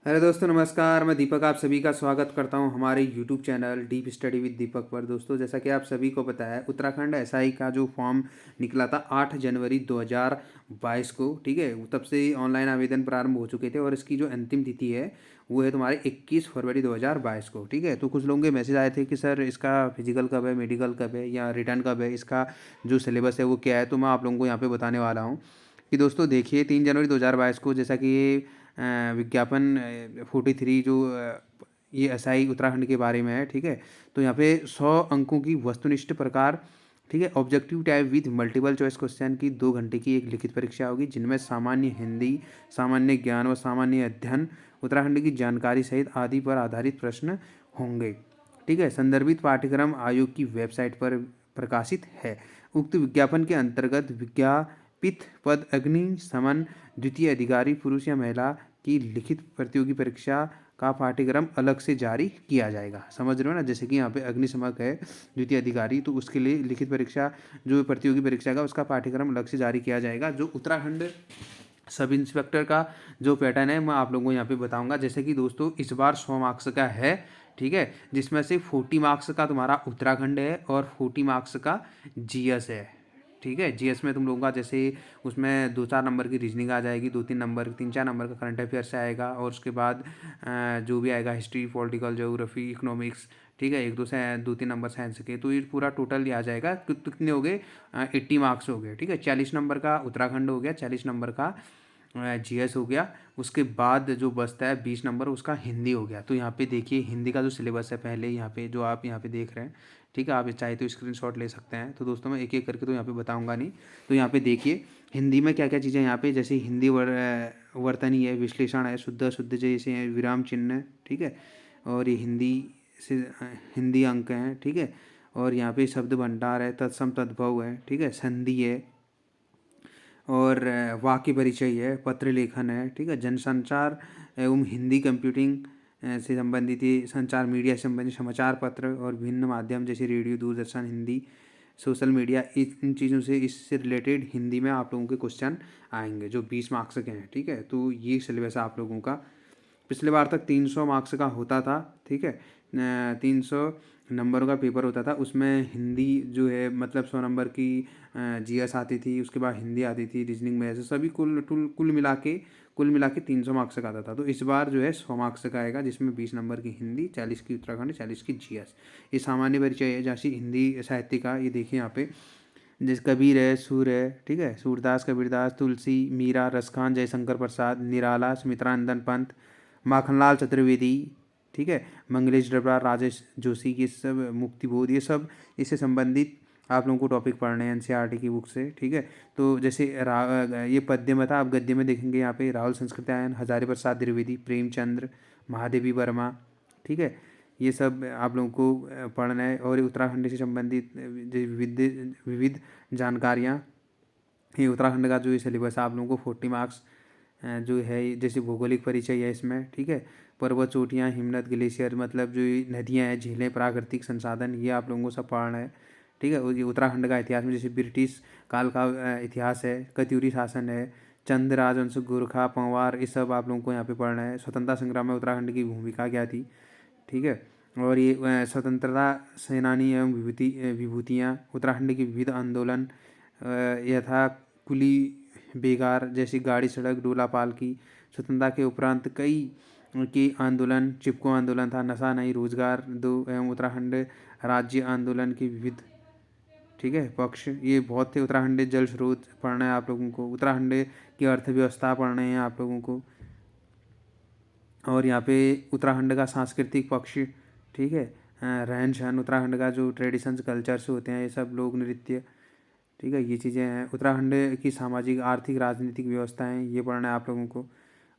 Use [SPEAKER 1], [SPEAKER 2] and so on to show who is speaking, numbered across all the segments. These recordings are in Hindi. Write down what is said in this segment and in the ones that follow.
[SPEAKER 1] हेलो दोस्तों, नमस्कार। मैं दीपक आप सभी का स्वागत करता हूं हमारे YouTube channel deep study with Deepak पर। दोस्तों, जैसा कि आप सभी को पता है, उत्तराखंड एसआई का जो फॉर्म निकला था 8 जनवरी 2022 को, ठीक है। तब से ऑनलाइन आवेदन प्रारंभ हो चुके थे और इसकी जो अंतिम तिथि है वो है तुम्हारे 21 फरवरी 2022 को, ठीक है। तो कुछ लोगों के मैसेज आए थे कि सर इसका फिजिकल कब है, मेडिकल कब है या रिटर्न कब है, इसका जो सिलेबस है वो क्या है। तो मैं आप लोगों को यहाँ पे बताने वाला हूँ कि दोस्तों देखिए, 3 जनवरी 2022 को, जैसा कि ये विज्ञापन 43 जो ये एसआई उत्तराखंड के बारे में है, ठीक है। तो यहाँ पे 100 अंकों की वस्तुनिष्ठ प्रकार, ठीक है, objective type with multiple choice question की 2 घंटे की एक लिखित परीक्षा होगी, जिनमें सामान्य हिंदी, सामान्य ज्ञान व सामान्य अध्ययन, उत्तराखंड की जानकारी सहित आदि पर आधारित प्रश्न होंगे, ठीक है। संदर्भित पाठ्यक्रम आयोग की वेबसाइट पर प्रकाशित है। उक्त विज्ञापन के अंतर्गत विज्ञापित पद अग्निशमन द्वितीय अधिकारी पुरुष या महिला की लिखित प्रतियोगी परीक्षा का पाठ्यक्रम अलग से जारी किया जाएगा। समझ रहे हो ना, जैसे कि यहाँ पे अग्निशमक है द्वितीय अधिकारी, तो उसके लिए लिखित परीक्षा जो प्रतियोगी परीक्षा का उसका पाठ्यक्रम अलग से जारी किया जाएगा। जो उत्तराखंड सब इंस्पेक्टर का जो पैटर्न है मैं आप लोगों को यहाँ पे बताऊंगा। जैसे कि दोस्तों इस बार 100 मार्क्स का है, ठीक है, जिसमें से 40 मार्क्स का तुम्हारा उत्तराखंड है और 40 मार्क्स का जीएस है, ठीक है। जीएस में तुम लोगों का जैसे उसमें 2-4 नंबर की रीजनिंग आ जाएगी, 2-3 नंबर, 3-4 नंबर का करंट अफेयर से आएगा, और उसके बाद जो भी आएगा हिस्ट्री, पॉलिटिकल, ज्योग्राफी, इकोनॉमिक्स, ठीक है, 2-3 नंबर साइंस के। तो ये पूरा टोटल आ जाएगा। कितने हो गए? 80 मार्क्स हो गए, ठीक है। 40 नंबर का उत्तराखंड हो गया, 40 नंबर का जीएस हो गया। उसके बाद जो बचता है 20 नंबर, उसका हिंदी हो गया। तो यहाँ पे देखिए हिंदी का जो सिलेबस है, पहले यहाँ पे जो आप यहाँ पे देख रहे हैं, ठीक है, आप चाहे तो स्क्रीनशॉट ले सकते हैं। तो दोस्तों मैं एक एक करके तो यहाँ पे बताऊंगा नहीं। तो यहाँ पे देखिए हिंदी में क्या क्या चीज़ें यहाँ पे, जैसे हिंदी वर्तनी है, विश्लेषण है, शुद्ध अशुद्ध जैसे हैं, विराम चिन्ह, ठीक है। और ये हिंदी से हिंदी अंक हैं, ठीक है। और यहाँ पे शब्द भंडार है, तत्सम तद्भव है, ठीक है, संधि है, और वाक्य परिचय है, पत्र लेखन है, ठीक है, जनसंचार एवं हिंदी कंप्यूटिंग से संबंधित ये संचार मीडिया से संबंधित समाचार पत्र और भिन्न माध्यम जैसे radio, Doordarshan, Hindi, social media, इन चीज़ों से, इससे रिलेटेड हिंदी में आप लोगों के क्वेश्चन आएंगे जो 20 मार्क्स के हैं, ठीक है। तो ये सिलेबस है आप लोगों का। पिछले बार तक 300 मार्क्स का होता था, ठीक है। 300 नंबरों का पेपर होता था, उसमें हिंदी जो है मतलब 100 नंबर की जीएस आती थी, उसके बाद हिंदी आती थी, रीजनिंग में, ऐसे सभी कुल मिला के 300 मार्क्स का आता था। तो इस बार जो है 100 मार्क्स का आएगा, जिसमें 20 नंबर की हिंदी, 40 की उत्तराखंड, 40 की जीएस। ये सामान्य परिचय है, जैसे हिंदी साहित्य का ये देखिए यहाँ पे, जैसे कबीर है, सूर है, ठीक है, सूरदास, कबीरदास, तुलसी, मीरा, रसखान, जयशंकर प्रसाद, निराला, सुमित्रानंदन पंत, माखनलाल चतुर्वेदी, ठीक है, मंगलेश डबरा, राजेश जोशी, ये सब, मुक्तिबोध, ये सब इससे संबंधित आप लोगों को टॉपिक पढ़ने हैं एनसीईआरटी की बुक से, ठीक है। तो जैसे ये पद्य में था, आप गद्य में देखेंगे यहाँ पे राहुल संस्कृत्यायन, हजारी प्रसाद द्विवेदी, प्रेमचंद्र, महादेवी वर्मा, ठीक है। ये सब आप लोगों को पढ़ना है। और उत्तराखंड से संबंधित विविध विविध जानकारियाँ, ये उत्तराखंड का जो ये सिलेबस है आप लोगों को 40 मार्क्स जो है, जैसे भौगोलिक परिचय है इसमें, ठीक है, पर्वत, चोटियाँ, हिमनद, ग्लेशियर, मतलब जो ये नदियाँ हैं, झीलें, प्राकृतिक संसाधन, ये आप लोगों को सब पढ़ना है, ठीक है। और ये उत्तराखंड का इतिहास में जैसे ब्रिटिश काल का इतिहास है, कत्यूरी शासन है, चंद राजवंश, गोरखा, पंवार, ये सब आप लोगों को यहाँ पे पढ़ना है। स्वतंत्रता संग्राम में उत्तराखंड की भूमिका क्या थी, ठीक है। और ये स्वतंत्रता सेनानी एवं विभूतियाँ, उत्तराखंड के विविध आंदोलन, यथा कुली बेगार जैसी गाड़ी सड़क, डोला पाल की, स्वतंत्रता के उपरांत कई के आंदोलन, चिपको आंदोलन था, नशा नहीं रोजगार दो, एवं उत्तराखंड राज्य आंदोलन के विविध, ठीक है, पक्ष, ये बहुत थे। उत्तराखंड जल स्रोत पढ़ना है आप लोगों को, उत्तराखंड की अर्थव्यवस्था पढ़ने हैं आप लोगों को, और यहाँ पे उत्तराखंड का सांस्कृतिक पक्ष, ठीक है, रहन सहन, उत्तराखंड का जो ट्रेडिशंस कल्चर्स होते हैं, ये सब, लोक नृत्य, ठीक है, ये चीज़ें हैं। उत्तराखंड की सामाजिक, आर्थिक, राजनीतिक व्यवस्थाएं, ये पढ़ना है आप लोगों को।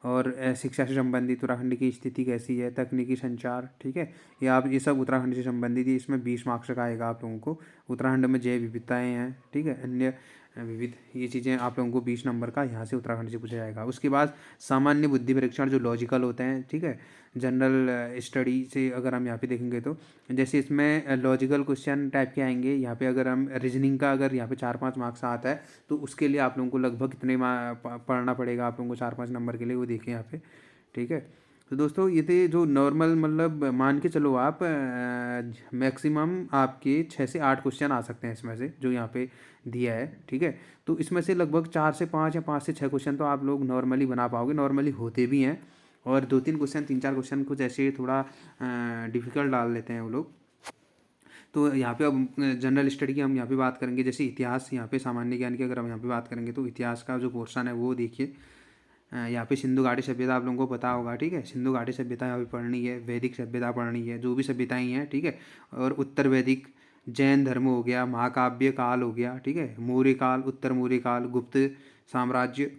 [SPEAKER 1] और शिक्षा से संबंधित उत्तराखंड की स्थिति कैसी है, तकनीकी संचार, ठीक है, ये आप, ये सब उत्तराखंड से संबंधित ही, इसमें 20 मार्क्स का आएगा आप लोगों को। उत्तराखंड में जैव विविधताएँ हैं, ठीक है, अन्य विविध, ये चीज़ें आप लोगों को 20 नंबर का यहाँ से उत्तराखंड से पूछा जाएगा। उसके बाद सामान्य बुद्धि परीक्षण जो लॉजिकल होते हैं, ठीक है, जनरल स्टडी से अगर हम यहाँ पे देखेंगे तो जैसे इसमें लॉजिकल क्वेश्चन टाइप के आएंगे। यहाँ पे अगर हम रीजनिंग का, अगर यहाँ पे 4-5 मार्क्स आता है तो उसके लिए आप लोगों को लगभग कितने पढ़ना पड़ेगा आप लोगों को 4-5 नंबर के लिए, वो देखिए यहाँ पे, ठीक है। तो दोस्तों ये थे जो नॉर्मल, मतलब मान के चलो आप मैक्सिमम आपके 6 से 8 क्वेश्चन आ सकते हैं इसमें से, जो यहाँ पे दिया है, ठीक है। तो इसमें से लगभग 4 से 5 या 5 से 6 क्वेश्चन तो आप लोग नॉर्मली बना पाओगे, नॉर्मली होते भी हैं। और 2-3 क्वेश्चन, 3-4 क्वेश्चन कुछ ऐसे थोड़ा डिफ़िकल्ट डाल लेते हैं वो लोग। तो यहाँ पे अब जनरल स्टडी की हम यहाँ पे बात करेंगे, जैसे इतिहास, यहाँ पे सामान्य ज्ञान की अगर हम यहाँ पे बात करेंगे तो इतिहास का जो पोर्शन है वो देखिए। यहाँ पे सिंधु घाटी सभ्यता आप लोगों को पता होगा, ठीक है। सिंधु घाटी सभ्यता यहाँ पे पढ़नी है, वैदिक सभ्यता पढ़नी है, जो भी सभ्यताएं हैं, ठीक है। और उत्तर वैदिक, जैन धर्म हो गया, महाकाव्य काल हो गया, ठीक है, मौर्य काल, उत्तर मौर्य काल, गुप्त साम्राज्य,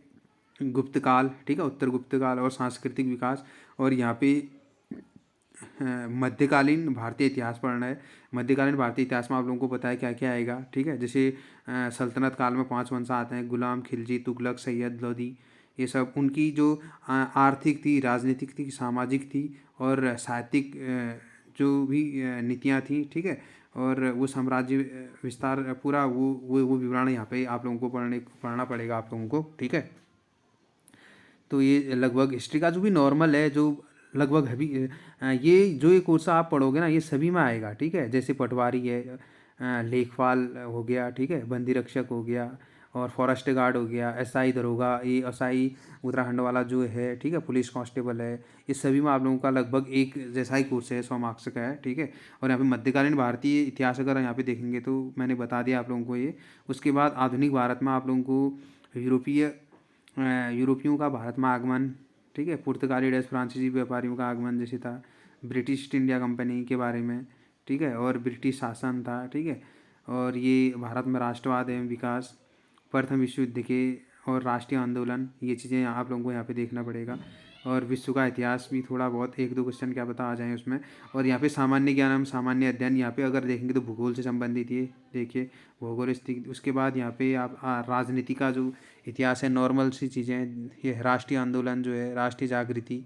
[SPEAKER 1] गुप्त काल, ठीक है, उत्तर गुप्त काल, और सांस्कृतिक विकास। और यहाँ पे मध्यकालीन भारतीय इतिहास पढ़ना है। मध्यकालीन भारतीय इतिहास में आप लोगों को पता है क्या क्या आएगा, ठीक है। जैसे सल्तनत काल में 5 वंश आते हैं, गुलाम, खिलजी, तुगलक, सैयद, लोधी। ये सब उनकी जो आर्थिक थी, राजनीतिक थी, सामाजिक थी, और साहित्यिक जो भी नीतियाँ थी, ठीक है। और वो साम्राज्य विस्तार पूरा वो विवरण यहाँ पे आप लोगों को पढ़ना पड़ेगा आप लोगों को, ठीक है। तो ये लगभग हिस्ट्री का जो भी नॉर्मल है, जो लगभग है भी, ये जो ये कोर्स आप पढ़ोगे ना, ये सभी में आएगा, ठीक है। जैसे पटवारी है, लेखपाल हो गया, ठीक है, बंदी रक्षक हो गया, और फॉरेस्ट गार्ड हो गया, एसआई दरोगा, ये एसआई उत्तराखंड वाला जो है, ठीक है, पुलिस कांस्टेबल है। ये सभी में आप लोगों का लगभग एक जैसा ही कोर्स है, 100 मार्क्स का है, ठीक है। और यहाँ पे मध्यकालीन भारतीय इतिहास अगर यहाँ पे देखेंगे तो मैंने बता दिया आप लोगों को ये। उसके बाद आधुनिक भारत में आप लोगों को यूरोपियों का भारत में आगमन, ठीक है, पुर्तगाली डच फ्रांसीसी व्यापारियों का आगमन जैसे था, ब्रिटिश ईस्ट इंडिया कंपनी के बारे में, ठीक है, और ब्रिटिश शासन था, ठीक है। और ये भारत में राष्ट्रवाद एवं विकास, प्रथम विश्व युद्ध के और राष्ट्रीय आंदोलन, ये चीज़ें आप लोगों को यहाँ पे देखना पड़ेगा। और विश्व का इतिहास भी थोड़ा बहुत 1-2 क्वेश्चन क्या पता आ जाए उसमें। और यहाँ पे सामान्य ज्ञान, हम सामान्य अध्ययन यहाँ पे अगर देखेंगे तो भूगोल से संबंधित ये देखिए, भूगोल स्थिति। उसके बाद यहाँ पे आप राजनीति का जो इतिहास है, नॉर्मल सी चीज़ें हैं, ये राष्ट्रीय आंदोलन जो है, राष्ट्रीय जागृति,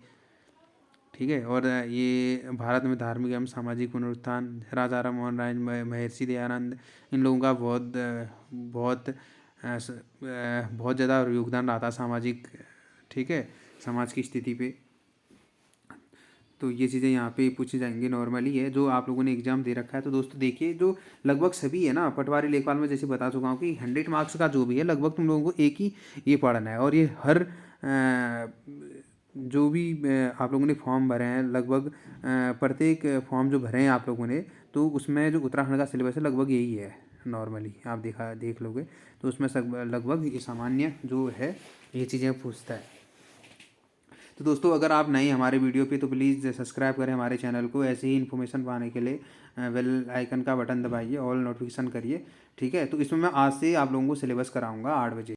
[SPEAKER 1] ठीक है। और ये भारत में धार्मिक एवं सामाजिक पुनरुत्थान, राजा राम मोहन राय, महर्षि दयानंद, इन लोगों का बहुत बहुत बहुत ज़्यादा योगदान रहा था सामाजिक, ठीक है, समाज की स्थिति पे। तो ये चीज़ें यहाँ पे पूछी जाएंगी, नॉर्मली है जो आप लोगों ने एग्जाम दे रखा है। तो दोस्तों देखिए, जो लगभग सभी है ना, पटवारी लेखपाल में जैसे बता चुका हूँ कि 100 मार्क्स का जो भी है, लगभग तुम लोगों को एक ही ये पढ़ना है। और ये हर जो भी आप लोगों ने फॉर्म भरे हैं, लगभग प्रत्येक फॉर्म जो भरे हैं आप लोगों ने, तो उसमें जो उत्तराखंड का सिलेबस है लगभग यही है। नॉर्मली आप देख लोगे तो उसमें सब लगभग ये सामान्य जो है ये चीज़ें पूछता है। तो दोस्तों अगर आप नए हमारे वीडियो पे तो प्लीज़ सब्सक्राइब करें हमारे चैनल को। ऐसे ही इन्फॉर्मेशन पाने के लिए बेल आइकन का बटन दबाइए, ऑल नोटिफिकेशन करिए, ठीक है। तो इसमें मैं आज से आप लोगों को सिलेबस कराऊंगा 8 बजे।